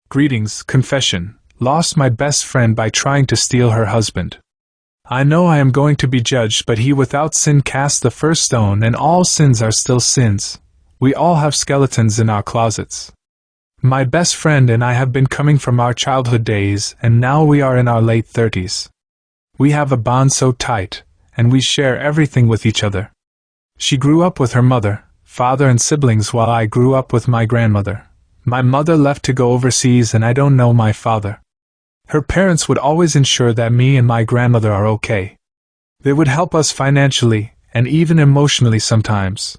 Greetings, confession. Lost my best friend by trying to steal her husband. I know I am going to be judged, but he without sin cast the first stone, and all sins are still sins. We all have skeletons in our closets. My best friend and I have been coming from our childhood days, and now we are in our late 30s. We have a bond so tight, and we share everything with each other. She grew up with her mother, father and siblings while I grew up with my grandmother. My mother left to go overseas and I don't know my father. Her parents would always ensure that me and my grandmother are okay. They would help us financially, and even emotionally sometimes.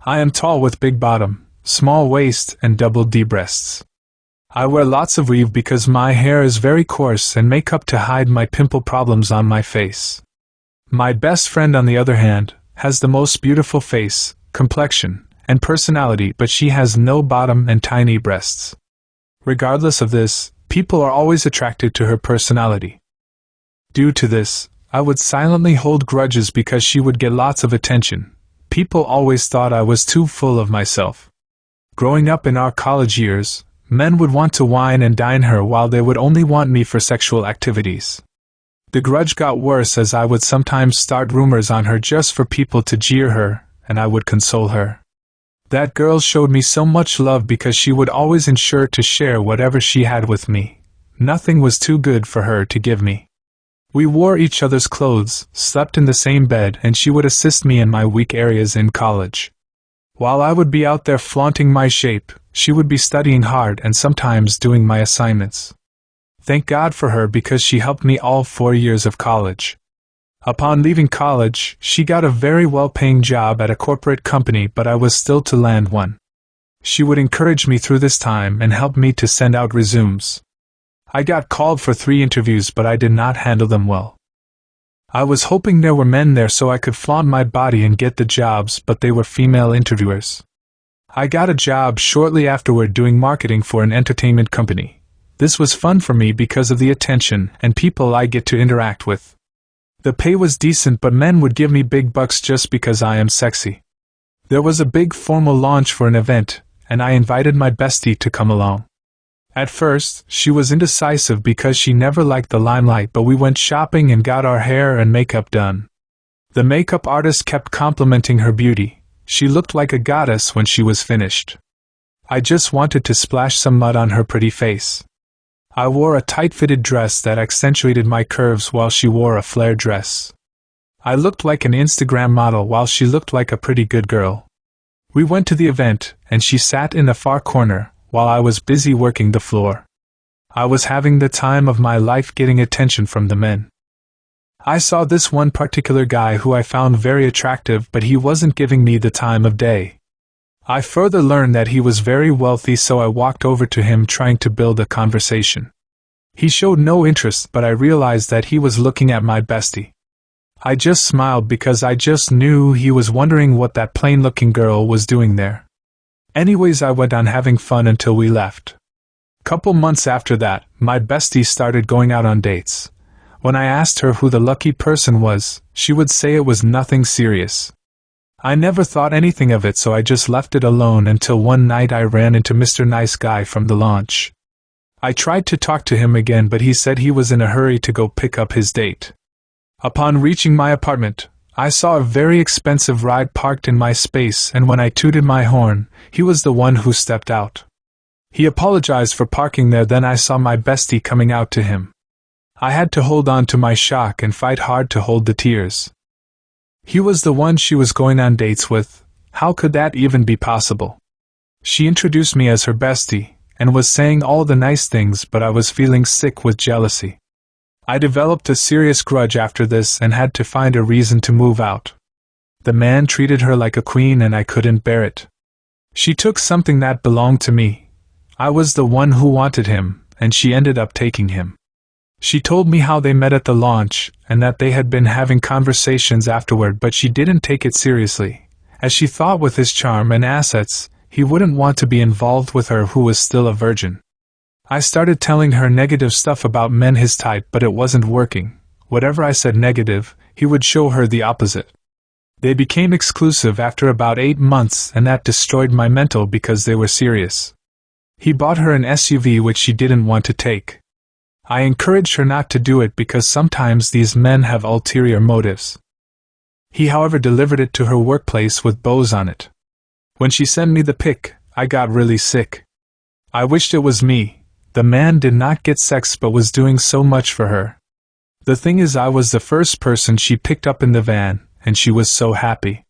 I am tall with big bottom, small waist and double D breasts. I wear lots of weave because my hair is very coarse and makeup to hide my pimple problems on my face. My best friend, on the other hand, has the most beautiful face, complexion, and personality, but she has no bottom and tiny breasts. Regardless of this, people are always attracted to her personality. Due to this, I would silently hold grudges because she would get lots of attention. People always thought I was too full of myself. Growing up in our college years, men would want to wine and dine her while they would only want me for sexual activities. The grudge got worse as I would sometimes start rumors on her just for people to jeer her, and I would console her. That girl showed me so much love because she would always ensure to share whatever she had with me. Nothing was too good for her to give me. We wore each other's clothes, slept in the same bed, and she would assist me in my weak areas in college. While I would be out there flaunting my shape, she would be studying hard and sometimes doing my assignments. Thank God for her because she helped me all 4 years of college. Upon leaving college, she got a very well-paying job at a corporate company, but I was still to land one. She would encourage me through this time and help me to send out resumes. I got called for 3 interviews, but I did not handle them well. I was hoping there were men there so I could flaunt my body and get the jobs, but they were female interviewers. I got a job shortly afterward doing marketing for an entertainment company. This was fun for me because of the attention and people I get to interact with. The pay was decent, but men would give me big bucks just because I am sexy. There was a big formal launch for an event, and I invited my bestie to come along. At first, she was indecisive because she never liked the limelight, but we went shopping and got our hair and makeup done. The makeup artist kept complimenting her beauty. She looked like a goddess when she was finished. I just wanted to splash some mud on her pretty face. I wore a tight-fitted dress that accentuated my curves while she wore a flare dress. I looked like an Instagram model while she looked like a pretty good girl. We went to the event, and she sat in a far corner, while I was busy working the floor. I was having the time of my life getting attention from the men. I saw this one particular guy who I found very attractive, but he wasn't giving me the time of day. I further learned that he was very wealthy, so I walked over to him trying to build a conversation. He showed no interest, but I realized that he was looking at my bestie. I just smiled because I just knew he was wondering what that plain-looking girl was doing there. Anyways, I went on having fun until we left. Couple months after that, my bestie started going out on dates. When I asked her who the lucky person was, she would say it was nothing serious. I never thought anything of it, so I just left it alone until one night I ran into Mr. Nice Guy from the launch. I tried to talk to him again, but he said he was in a hurry to go pick up his date. Upon reaching my apartment, I saw a very expensive ride parked in my space, and when I tooted my horn, he was the one who stepped out. He apologized for parking there, then I saw my bestie coming out to him. I had to hold on to my shock and fight hard to hold the tears. He was the one she was going on dates with. How could that even be possible? She introduced me as her bestie, and was saying all the nice things, but I was feeling sick with jealousy. I developed a serious grudge after this and had to find a reason to move out. The man treated her like a queen and I couldn't bear it. She took something that belonged to me. I was the one who wanted him, and she ended up taking him. She told me how they met at the launch, and that they had been having conversations afterward, but she didn't take it seriously, as she thought with his charm and assets, he wouldn't want to be involved with her who was still a virgin. I started telling her negative stuff about men his type, but it wasn't working. Whatever I said negative, he would show her the opposite. They became exclusive after about 8 months, and that destroyed my mental because they were serious. He bought her an SUV which she didn't want to take. I encouraged her not to do it because sometimes these men have ulterior motives. He, however, delivered it to her workplace with bows on it. When she sent me the pic, I got really sick. I wished it was me. The man did not get sex but was doing so much for her. The thing is, I was the first person she picked up in the van, and she was so happy.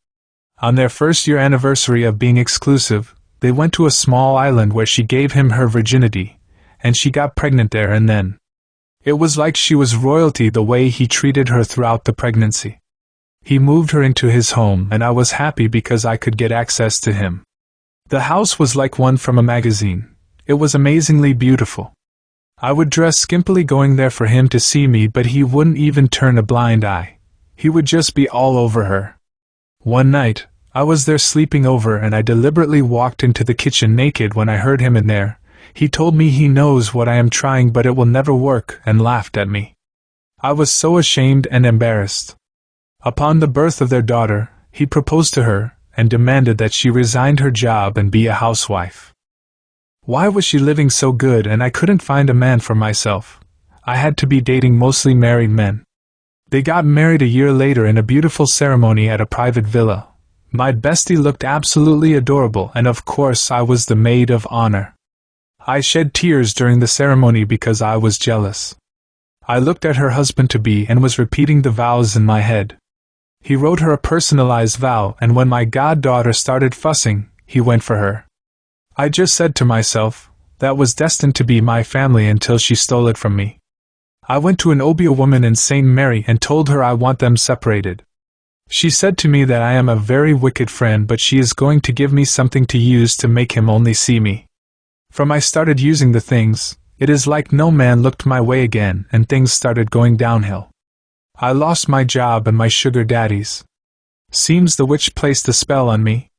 On their first-year anniversary of being exclusive, they went to a small island where she gave him her virginity, and she got pregnant there and then. It was like she was royalty the way he treated her throughout the pregnancy. He moved her into his home and I was happy because I could get access to him. The house was like one from a magazine. It was amazingly beautiful. I would dress skimpily going there for him to see me, but he wouldn't even turn a blind eye. He would just be all over her. One night, I was there sleeping over and I deliberately walked into the kitchen naked when I heard him in there. He told me he knows what I am trying but it will never work and laughed at me. I was so ashamed and embarrassed. Upon the birth of their daughter, he proposed to her and demanded that she resign her job and be a housewife. Why was she living so good and I couldn't find a man for myself? I had to be dating mostly married men. They got married a year later in a beautiful ceremony at a private villa. My bestie looked absolutely adorable and of course I was the maid of honor. I shed tears during the ceremony because I was jealous. I looked at her husband-to-be and was repeating the vows in my head. He wrote her a personalized vow and when my goddaughter started fussing, he went for her. I just said to myself, that was destined to be my family until she stole it from me. I went to an Obeah woman in St. Mary and told her I want them separated. She said to me that I am a very wicked friend but she is going to give me something to use to make him only see me. From I started using the things, it is like no man looked my way again and things started going downhill. I lost my job and my sugar daddies. Seems the witch placed a spell on me.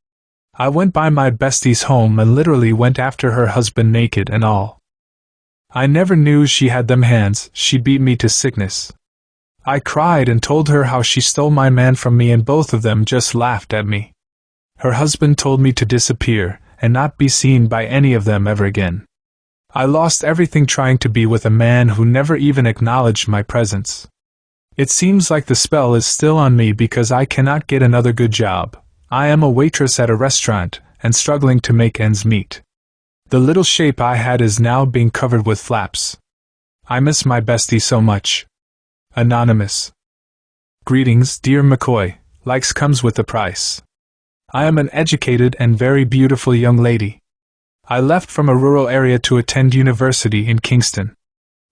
I went by my bestie's home and literally went after her husband naked and all. I never knew she had them hands, she beat me to sickness. I cried and told her how she stole my man from me and both of them just laughed at me. Her husband told me to disappear and not be seen by any of them ever again. I lost everything trying to be with a man who never even acknowledged my presence. It seems like the spell is still on me because I cannot get another good job. I am a waitress at a restaurant and struggling to make ends meet. The little shape I had is now being covered with flaps. I miss my bestie so much. Anonymous. Greetings, dear Mckoy. Likes comes with a price. I am an educated and very beautiful young lady. I left from a rural area to attend university in Kingston.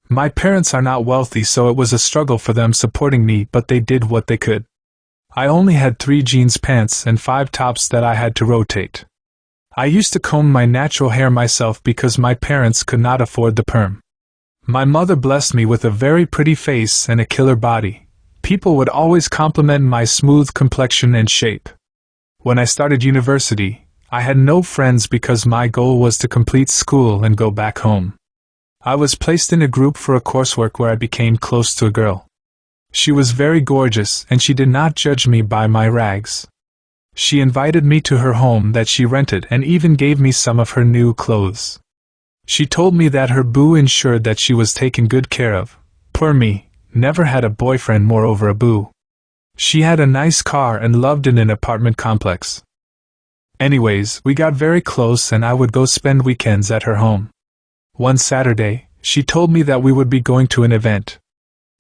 My parents are not wealthy so it was a struggle for them supporting me but they did what they could. I only had 3 jeans pants and 5 tops that I had to rotate. I used to comb my natural hair myself because my parents could not afford the perm. My mother blessed me with a very pretty face and a killer body. People would always compliment my smooth complexion and shape. When I started university, I had no friends because my goal was to complete school and go back home. I was placed in a group for a coursework where I became close to a girl. She was very gorgeous and she did not judge me by my rags. She invited me to her home that she rented and even gave me some of her new clothes. She told me that her boo ensured that she was taken good care of. Poor me, never had a boyfriend, moreover a boo. She had a nice car and loved in an apartment complex. Anyways, we got very close and I would go spend weekends at her home. One Saturday, she told me that we would be going to an event.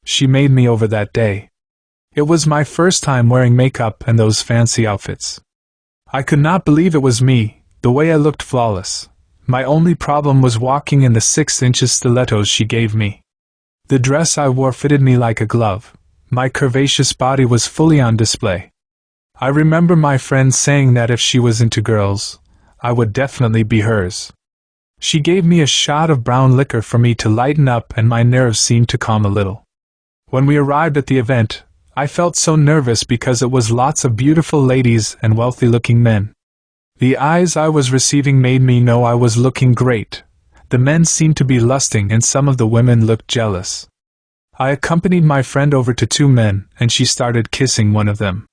She made me over that day. It was my first time wearing makeup and those fancy outfits. I could not believe it was me, the way I looked flawless. My only problem was walking in the 6-inch stilettos she gave me. The dress I wore fitted me like a glove. My curvaceous body was fully on display. I remember my friend saying that if she was into girls, I would definitely be hers. She gave me a shot of brown liquor for me to lighten up and my nerves seemed to calm a little. When we arrived at the event, I felt so nervous because it was lots of beautiful ladies and wealthy-looking men. The eyes I was receiving made me know I was looking great. The men seemed to be lusting and some of the women looked jealous. I accompanied my friend over to 2 men and she started kissing one of them.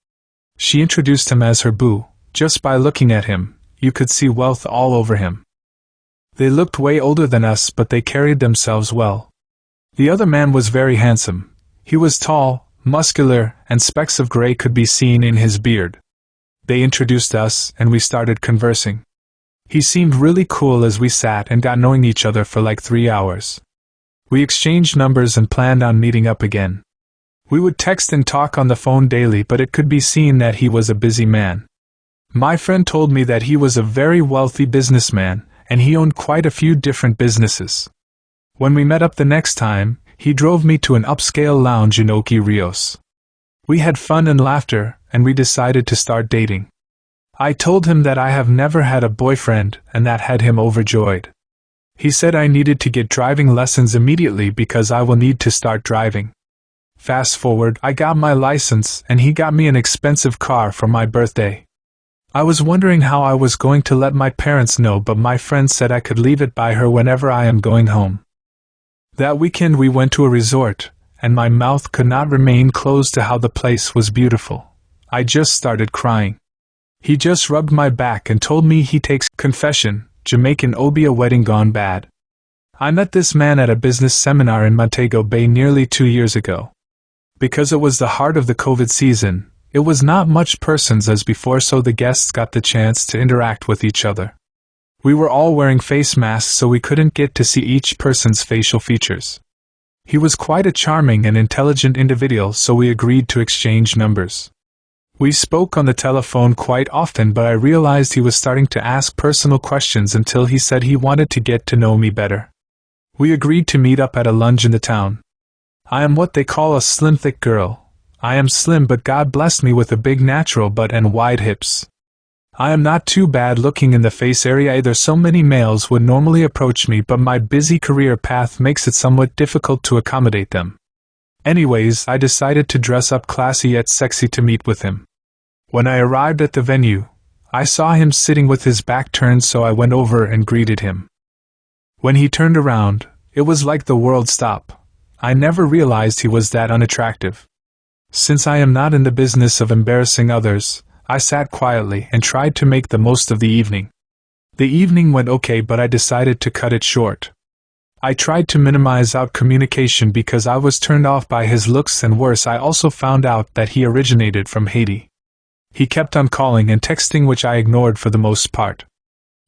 She introduced him as her boo. Just by looking at him, you could see wealth all over him. They looked way older than us, but they carried themselves well. The other man was very handsome. He was tall, muscular, and specks of gray could be seen in his beard. They introduced us, and we started conversing. He seemed really cool as we sat and got knowing each other for like 3 hours. We exchanged numbers and planned on meeting up again. We would text and talk on the phone daily, but it could be seen that he was a busy man. My friend told me that he was a very wealthy businessman, and he owned quite a few different businesses. When we met up the next time, he drove me to an upscale lounge in Oki Rios. We had fun and laughter, and we decided to start dating. I told him that I have never had a boyfriend, and that had him overjoyed. He said I needed to get driving lessons immediately because I will need to start driving. Fast forward, I got my license, and he got me an expensive car for my birthday. I was wondering how I was going to let my parents know, but my friend said I could leave it by her whenever I am going home. That weekend we went to a resort, and my mouth could not remain closed to how the place was beautiful. I just started crying. He just rubbed my back and told me he takes confession, Jamaican Obeah wedding gone bad. I met this man at a business seminar in Montego Bay nearly 2 years ago. Because it was the heart of the COVID season, it was not much persons as before, so the guests got the chance to interact with each other. We were all wearing face masks, so we couldn't get to see each person's facial features. He was quite a charming and intelligent individual, so we agreed to exchange numbers. We spoke on the telephone quite often, but I realized he was starting to ask personal questions until he said he wanted to get to know me better. We agreed to meet up at a lunch in the town. I am what they call a slim thick girl. I am slim, but God blessed me with a big natural butt and wide hips. I am not too bad looking in the face area either. So many males would normally approach me, but my busy career path makes it somewhat difficult to accommodate them. Anyways, I decided to dress up classy yet sexy to meet with him. When I arrived at the venue, I saw him sitting with his back turned, so I went over and greeted him. When he turned around, it was like the world stopped. I never realized he was that unattractive. Since I am not in the business of embarrassing others, I sat quietly and tried to make the most of the evening. The evening went okay, but I decided to cut it short. I tried to minimize out communication because I was turned off by his looks, and worse, I also found out that he originated from Haiti. He kept on calling and texting, which I ignored for the most part.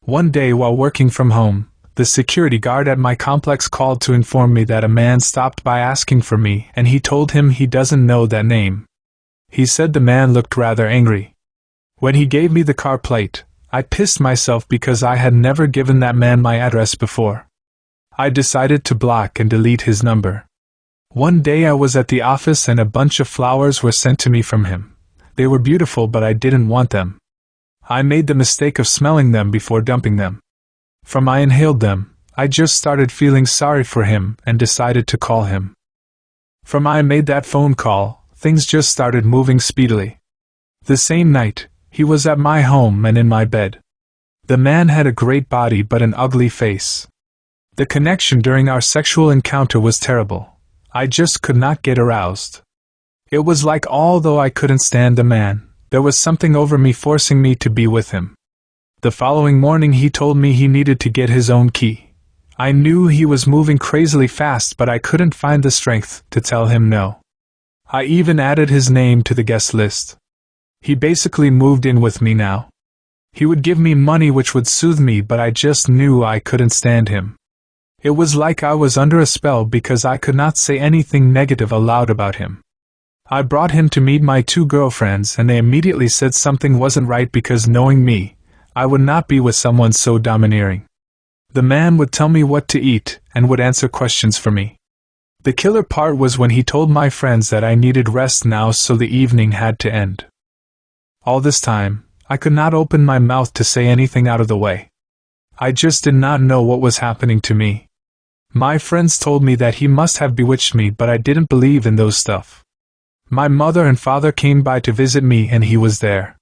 One day while working from home, the security guard at my complex called to inform me that a man stopped by asking for me, and he told him he doesn't know that name. He said the man looked rather angry. When he gave me the car plate, I pissed myself because I had never given that man my address before. I decided to block and delete his number. One day I was at the office and a bunch of flowers were sent to me from him. They were beautiful, but I didn't want them. I made the mistake of smelling them before dumping them. From I inhaled them, I just started feeling sorry for him and decided to call him. From I made that phone call, things just started moving speedily. The same night, he was at my home and in my bed. The man had a great body but an ugly face. The connection during our sexual encounter was terrible. I just could not get aroused. It was like although I couldn't stand the man, there was something over me forcing me to be with him. The following morning he told me he needed to get his own key. I knew he was moving crazily fast, but I couldn't find the strength to tell him no. I even added his name to the guest list. He basically moved in with me now. He would give me money which would soothe me, but I just knew I couldn't stand him. It was like I was under a spell because I could not say anything negative aloud about him. I brought him to meet my 2 girlfriends, and they immediately said something wasn't right because, knowing me, I would not be with someone so domineering. The man would tell me what to eat and would answer questions for me. The killer part was when he told my friends that I needed rest now, so the evening had to end. All this time, I could not open my mouth to say anything out of the way. I just did not know what was happening to me. My friends told me that he must have bewitched me, but I didn't believe in those stuff. My mother and father came by to visit me and he was there.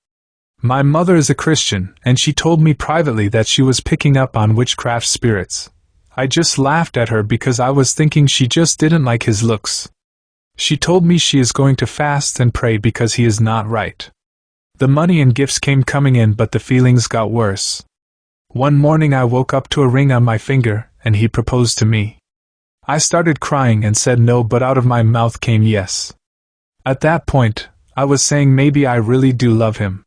My mother is a Christian, and she told me privately that she was picking up on witchcraft spirits. I just laughed at her because I was thinking she just didn't like his looks. She told me she is going to fast and pray because he is not right. The money and gifts came coming in, but the feelings got worse. One morning I woke up to a ring on my finger, and he proposed to me. I started crying and said no, but out of my mouth came yes. At that point, I was saying maybe I really do love him.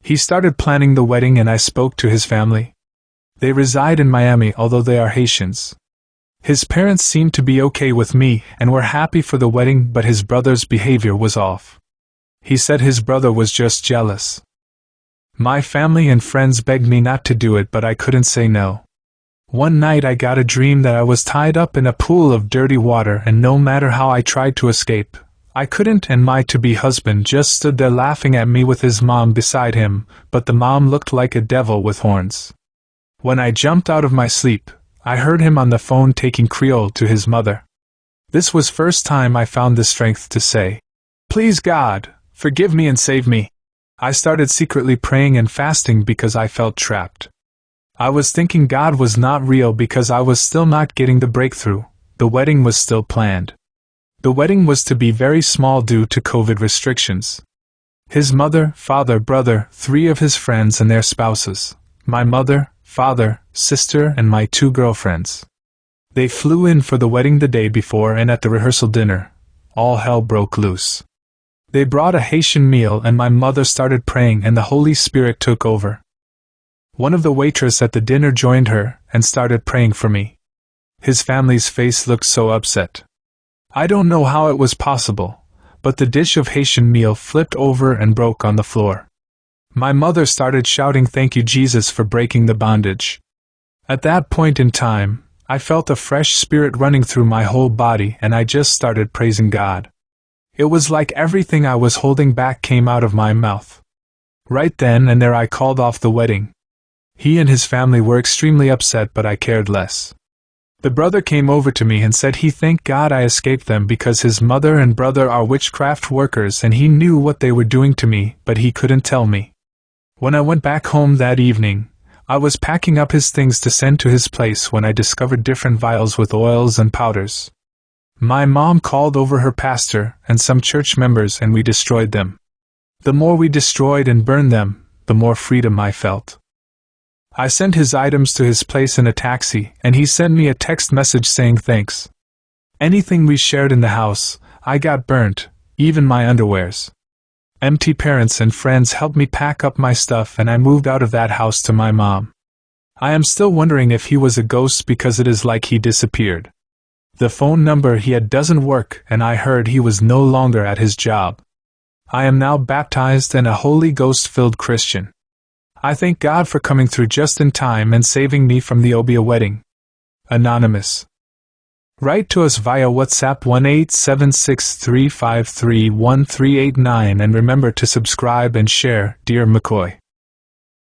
He started planning the wedding and I spoke to his family. They reside in Miami, although they are Haitians. His parents seemed to be okay with me and were happy for the wedding, but his brother's behavior was off. He said his brother was just jealous. My family and friends begged me not to do it, but I couldn't say no. One night I got a dream that I was tied up in a pool of dirty water, and no matter how I tried to escape, I couldn't, and my to-be husband just stood there laughing at me with his mom beside him, but the mom looked like a devil with horns. When I jumped out of my sleep, I heard him on the phone taking Creole to his mother. This was first time I found the strength to say, "Please God, forgive me and save me." I started secretly praying and fasting because I felt trapped. I was thinking God was not real because I was still not getting the breakthrough. The wedding was still planned. The wedding was to be very small due to COVID restrictions. His mother, father, brother, 3 of his friends and their spouses, my mother, father, sister, and my 2 girlfriends. They flew in for the wedding the day before, and at the rehearsal dinner, all hell broke loose. They brought a Haitian meal and my mother started praying and the Holy Spirit took over. One of the waitress at the dinner joined her and started praying for me. His family's face looked so upset. I don't know how it was possible, but the dish of Haitian meal flipped over and broke on the floor. My mother started shouting, "Thank you, Jesus, for breaking the bondage." At that point in time, I felt a fresh spirit running through my whole body and I just started praising God. It was like everything I was holding back came out of my mouth. Right then and there I called off the wedding. He and his family were extremely upset, but I cared less. The brother came over to me and said he thanked God I escaped them because his mother and brother are witchcraft workers and he knew what they were doing to me, but he couldn't tell me. When I went back home that evening, I was packing up his things to send to his place when I discovered different vials with oils and powders. My mom called over her pastor and some church members and we destroyed them. The more we destroyed and burned them, the more freedom I felt. I sent his items to his place in a taxi and he sent me a text message saying thanks. Anything we shared in the house, I got burnt, even my underwears. Empty parents and friends helped me pack up my stuff and I moved out of that house to my mom. I am still wondering if he was a ghost because it is like he disappeared. The phone number he had doesn't work and I heard he was no longer at his job. I am now baptized and a Holy Ghost-filled Christian. I thank God for coming through just in time and saving me from the Obeah wedding. Anonymous. Write to us via WhatsApp 1-876-353-1389 and remember to subscribe and share, dear Mckoy.